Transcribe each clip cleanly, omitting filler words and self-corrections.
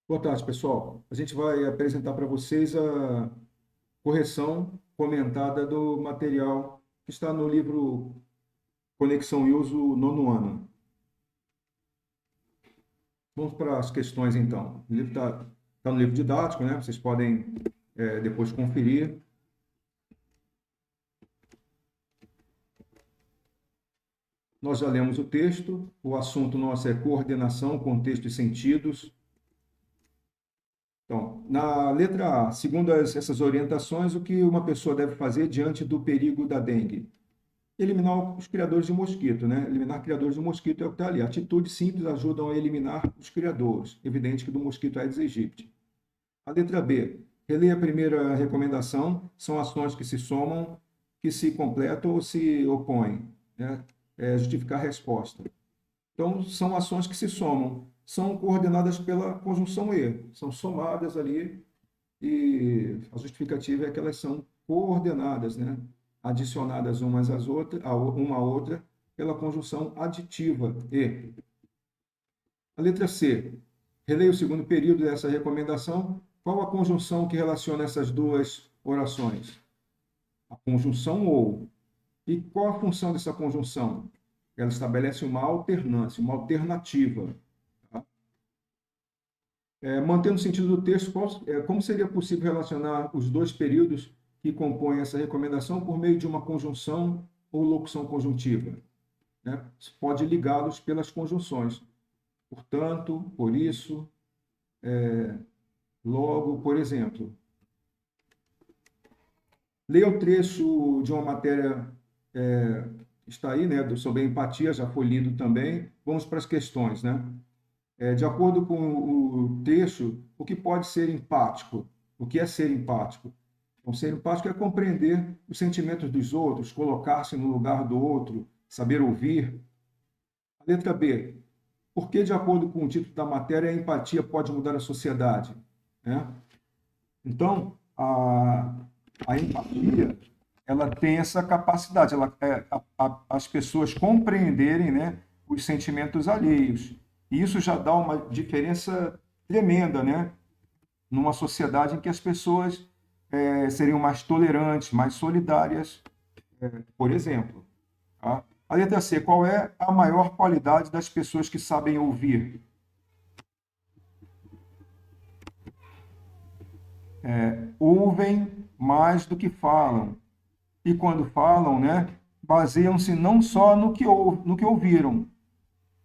Boa tarde, pessoal. A gente vai apresentar para vocês a correção comentada do material que está no livro Conexão e Uso nono ano. Vamos para as questões, então. O livro está no livro didático, né? Vocês podem depois conferir. Nós já lemos o texto. O assunto nosso é coordenação, contexto e sentidos. Então, na letra A, segundo essas orientações, o que uma pessoa deve fazer diante do perigo da dengue? Eliminar os criadores de mosquito, né? Eliminar criadores de mosquito é o que está ali. Atitudes simples ajudam a eliminar os criadores. Evidente que do mosquito Aedes aegypti. A letra B. Releia a primeira recomendação. São ações que se somam, que se completam ou se opõem, né? Justificar a resposta. Então, são ações que se somam. São coordenadas pela conjunção E. São somadas ali e a justificativa é que elas são coordenadas, né? Adicionadas umas às outras, uma à outra, pela conjunção aditiva e. A letra C. Releia o segundo período dessa recomendação. Qual a conjunção que relaciona essas duas orações? A conjunção ou. E qual a função dessa conjunção? Ela estabelece uma alternância, uma alternativa. Tá? Mantendo o sentido do texto, como seria possível relacionar os dois períodos que compõem essa recomendação por meio de uma conjunção ou locução conjuntiva? Né? Você pode ligá-los pelas conjunções. Portanto, por isso, logo, por exemplo. Leia o trecho de uma matéria, está aí, né, sobre a empatia, já foi lido também. Vamos para as questões, né? De acordo com o texto, o que pode ser empático? O que é ser empático? Então, ser empático é compreender os sentimentos dos outros, colocar-se no lugar do outro, saber ouvir. A letra B. Por que, de acordo com o título da matéria, a empatia pode mudar a sociedade? Né? Então, a empatia, ela tem essa capacidade, as pessoas compreenderem, né, os sentimentos alheios. E isso já dá uma diferença tremenda, né? Numa sociedade em que as pessoas seriam mais tolerantes, mais solidárias, por exemplo. Tá? A letra C, qual é a maior qualidade das pessoas que sabem ouvir? Ouvem mais do que falam. E quando falam, né, baseiam-se não só no que ouviram,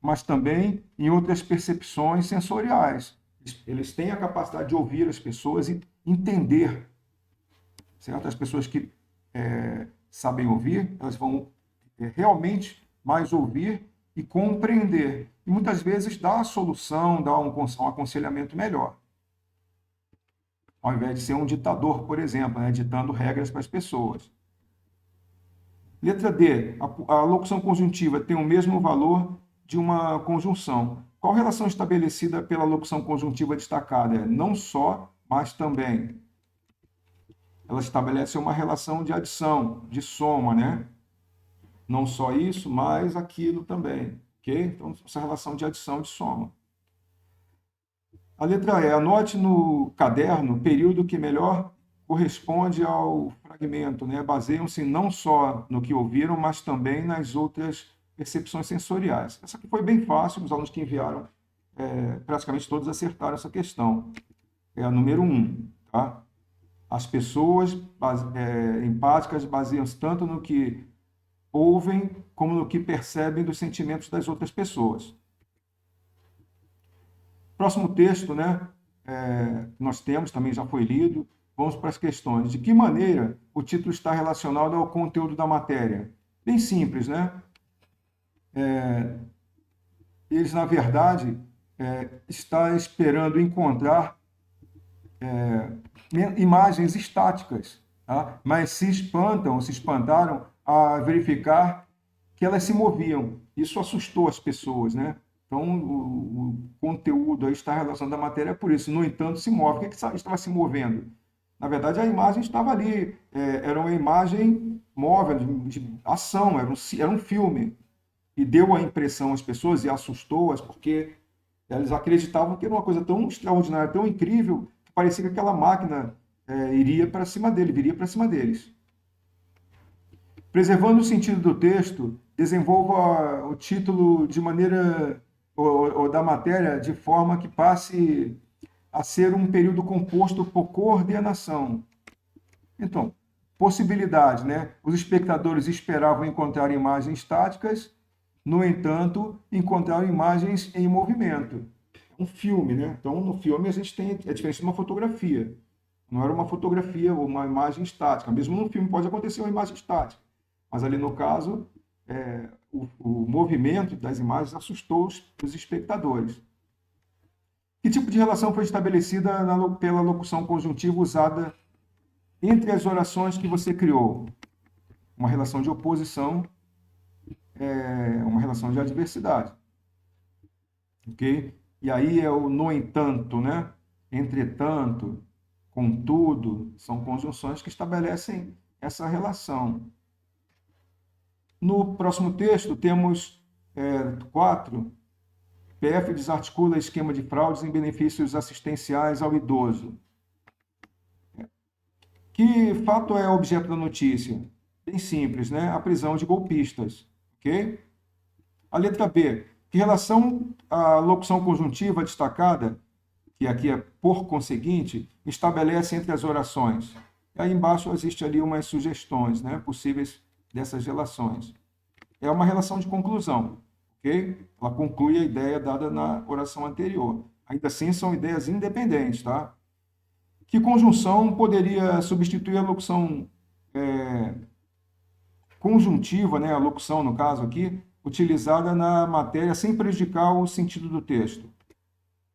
mas também em outras percepções sensoriais. Eles têm a capacidade de ouvir as pessoas e entender. Certo? As pessoas que sabem ouvir, elas vão realmente mais ouvir e compreender. E muitas vezes dá a solução, dá um aconselhamento melhor. Ao invés de ser um ditador, por exemplo, né, ditando regras para as pessoas. Letra D. A locução conjuntiva tem o mesmo valor de uma conjunção. Qual relação estabelecida pela locução conjuntiva destacada? Não só, mas também. Ela estabelece uma relação de adição, de soma, né? Não só isso, mas aquilo também. Ok? Então, essa relação de adição, de soma. A letra E. Anote no caderno o período que melhor corresponde ao fragmento, né? Baseiam-se não só no que ouviram, mas também nas outras percepções sensoriais. Essa aqui foi bem fácil, os alunos que enviaram, praticamente todos acertaram essa questão. É a número 1. Tá? As pessoas empáticas baseiam-se tanto no que ouvem como no que percebem dos sentimentos das outras pessoas. Próximo texto, né? Nós temos, também já foi lido. Vamos para as questões. De que maneira o título está relacionado ao conteúdo da matéria? Bem simples, né? Eles, na verdade, estão esperando encontrar imagens estáticas, tá? Mas se espantaram a verificar que elas se moviam. Isso assustou as pessoas, né? Então, o conteúdo aí está relacionado à matéria por isso. No entanto, se move. O que estava se movendo? Na verdade, a imagem estava ali. Era uma imagem móvel, de ação, era um filme. E deu a impressão às pessoas e assustou-as, porque Eles acreditavam que era uma coisa tão extraordinária, tão incrível, que parecia que aquela máquina iria para cima dele, viria para cima deles. Preservando o sentido do texto, desenvolva o título de maneira, ou da matéria, de forma que passe a ser um período composto por coordenação. Então, possibilidade, né? Os espectadores esperavam encontrar imagens estáticas, no entanto, encontraram imagens em movimento. Um filme, né? Então, no filme a gente tem a diferença de uma fotografia. Não era uma fotografia ou uma imagem estática. Mesmo no filme pode acontecer uma imagem estática. Mas ali no caso, o movimento das imagens assustou os espectadores. Que tipo de relação foi estabelecida pela locução conjuntiva usada entre as orações que você criou? Uma relação de oposição, uma relação de adversidade. Ok? E aí é o no entanto, né? Entretanto, contudo, são conjunções que estabelecem essa relação. No próximo texto, temos 4. PF desarticula esquema de fraudes em benefícios assistenciais ao idoso. Que fato é objeto da notícia? Bem simples, né? A prisão de golpistas. Ok? A letra B. Que relação a locução conjuntiva destacada, que aqui é por conseguinte, estabelece entre as orações? E aí embaixo existe ali umas sugestões, né, possíveis dessas relações. É uma relação de conclusão, ok? Ela conclui a ideia dada na oração anterior. Ainda assim, são ideias independentes, tá? Que conjunção poderia substituir a locução conjuntiva, né, a locução, no caso aqui, utilizada na matéria sem prejudicar o sentido do texto?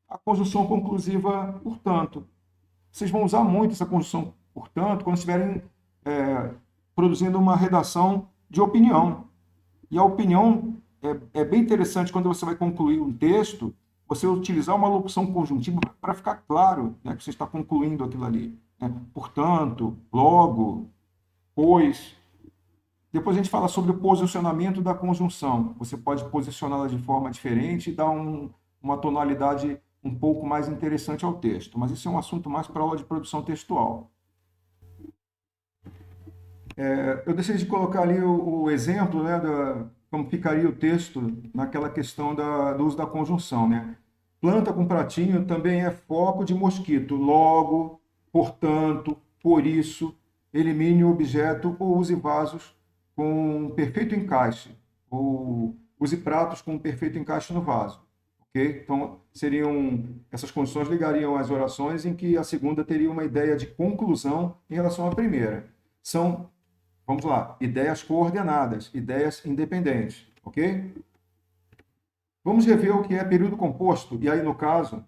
A conjunção conclusiva, portanto. Vocês vão usar muito essa conjunção, portanto, quando estiverem produzindo uma redação de opinião. E a opinião é bem interessante quando você vai concluir um texto, você utilizar uma locução conjuntiva para ficar claro, né, que você está concluindo aquilo ali. Né? Portanto, logo, pois. Depois a gente fala sobre o posicionamento da conjunção. Você pode posicioná-la de forma diferente e dar uma tonalidade um pouco mais interessante ao texto. Mas isso é um assunto mais para a aula de produção textual. Eu decidi colocar ali o exemplo, né, como ficaria o texto naquela questão do uso da conjunção, né? Planta com pratinho também é foco de mosquito. Logo, portanto, por isso, elimine o objeto ou use vasos com perfeito encaixe, ou use pratos com perfeito encaixe no vaso. Ok? Então, essas condições ligariam as orações em que a segunda teria uma ideia de conclusão em relação à primeira. São, vamos lá, ideias coordenadas, ideias independentes. Ok? Vamos rever o que é período composto. E aí, no caso,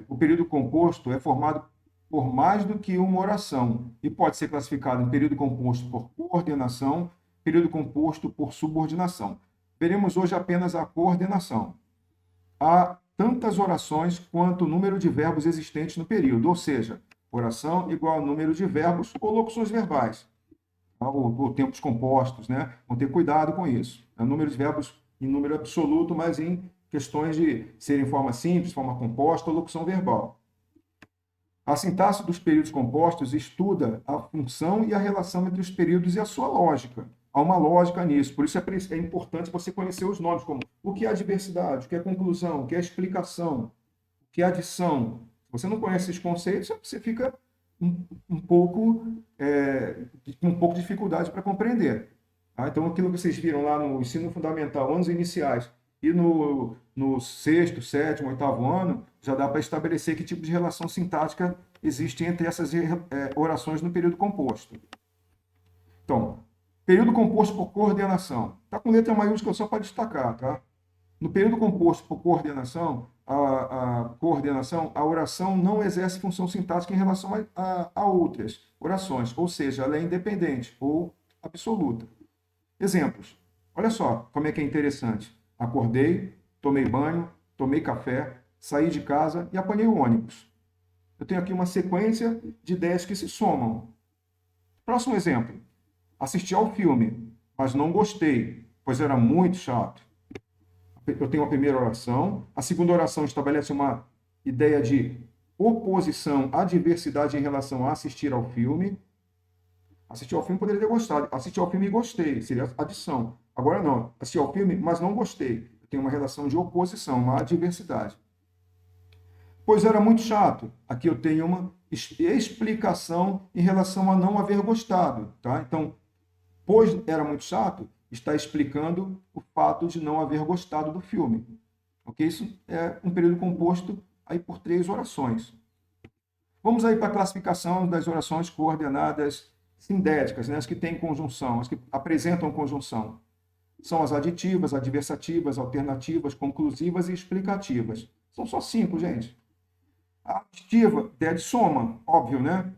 o período composto é formado por mais do que uma oração e pode ser classificado em período composto por coordenação, período composto por subordinação. Veremos hoje apenas a coordenação. Há tantas orações quanto o número de verbos existentes no período, ou seja, oração igual ao número de verbos ou locuções verbais, ou tempos compostos, né? Vão ter cuidado com isso. É o número de verbos em número absoluto, mas em questões de ser em forma simples, forma composta ou locução verbal. A sintaxe dos períodos compostos estuda a função e a relação entre os períodos e a sua lógica. Há uma lógica nisso, por isso é importante você conhecer os nomes, como o que é adversidade, o que é conclusão, o que é explicação, o que é adição. Se você não conhece esses conceitos, você fica um pouco de dificuldade para compreender. Tá? Então, aquilo que vocês viram lá no ensino fundamental, anos iniciais, e no sexto, sétimo, oitavo ano, já dá para estabelecer que tipo de relação sintática existe entre essas orações no período composto. Então, período composto por coordenação. Está com letra maiúscula só para destacar, tá? No período composto por coordenação, a oração não exerce função sintática em relação a outras orações, ou seja, ela é independente ou absoluta. Exemplos. Olha só como é que é interessante. Acordei, tomei banho, tomei café, saí de casa e apanhei o ônibus. Eu tenho aqui uma sequência de ideias que se somam. Próximo exemplo. Assisti ao filme, mas não gostei, pois era muito chato. eu tenho a primeira oração. A segunda oração estabelece uma ideia de oposição à diversidade em relação a assistir ao filme. Assistir ao filme poderia ter gostado. Assistir ao filme e gostei, seria adição. Agora não. Assisti ao filme, mas não gostei. Eu tenho uma relação de oposição, uma adversidade. Pois era muito chato. Aqui eu tenho uma explicação em relação a não haver gostado. Tá? Então, pois era muito chato, está explicando o fato de não haver gostado do filme. Ok? Isso é um período composto aí por 3 orações. Vamos aí para a classificação das orações coordenadas sindéticas, né? As que têm conjunção, as que apresentam conjunção. São as aditivas, adversativas, alternativas, conclusivas e explicativas. São só 5, gente. A aditiva, ideia de soma, óbvio, né?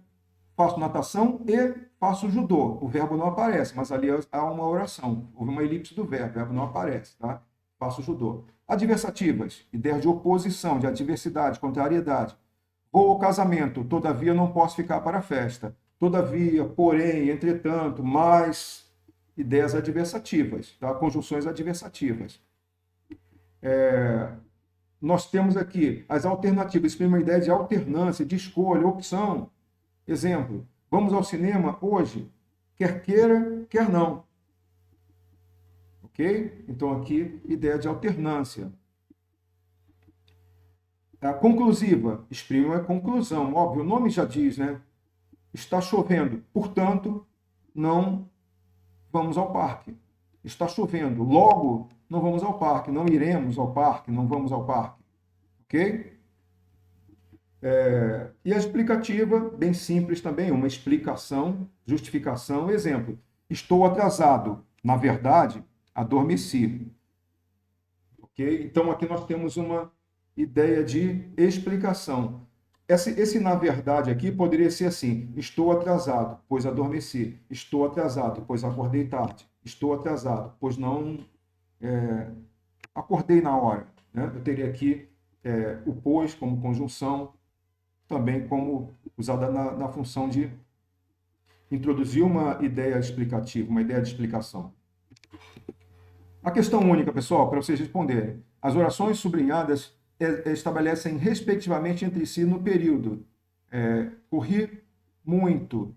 Faço natação e faço judô. O verbo não aparece, mas ali há uma oração. Houve uma elipse do verbo, o verbo não aparece, tá? Faço judô. Adversativas, ideia de oposição, de adversidade, contrariedade. Vou ao casamento, todavia não posso ficar para a festa. Todavia, porém, entretanto, mais ideias adversativas, tá? Conjunções adversativas. Nós temos aqui as alternativas, exprime uma ideia de alternância, de escolha, opção. Exemplo, vamos ao cinema hoje, quer queira, quer não. Ok? Então, aqui, ideia de alternância. A conclusiva, exprime uma conclusão. Óbvio, o nome já diz, né? Está chovendo, portanto, não vamos ao parque. Está chovendo, logo, não vamos ao parque. Não iremos ao parque, não vamos ao parque. Ok? E a explicativa, bem simples também, uma explicação, justificação, exemplo. Estou atrasado. Na verdade, adormeci. Ok? Então, aqui nós temos uma ideia de explicação. Esse na verdade aqui poderia ser assim: estou atrasado, pois adormeci. Estou atrasado, pois acordei tarde. Estou atrasado, pois não acordei na hora. Né? Eu teria aqui o pois como conjunção, também como usada na função de introduzir uma ideia explicativa, uma ideia de explicação. A questão única, pessoal, para vocês responderem. As orações sublinhadas estabelecem respectivamente entre si no período. Corri muito,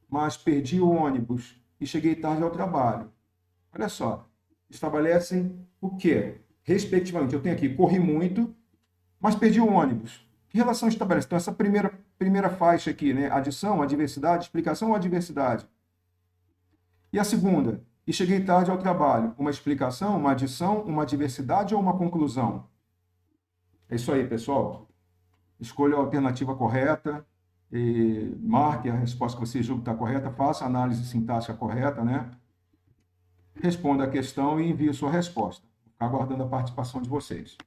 mas perdi o ônibus e cheguei tarde ao trabalho. Olha só, estabelecem o quê? Respectivamente, eu tenho aqui, corri muito, mas perdi o ônibus. Que relação estabelece? Então, essa primeira faixa aqui, né? Adição, adversidade, explicação ou adversidade. E a segunda, e cheguei tarde ao trabalho. Uma explicação, uma adição, uma adversidade ou uma conclusão? É isso aí, pessoal. Escolha a alternativa correta, e marque a resposta que você julga que está correta, faça a análise sintática correta, né? Responda a questão e envie sua resposta. Aguardando a participação de vocês.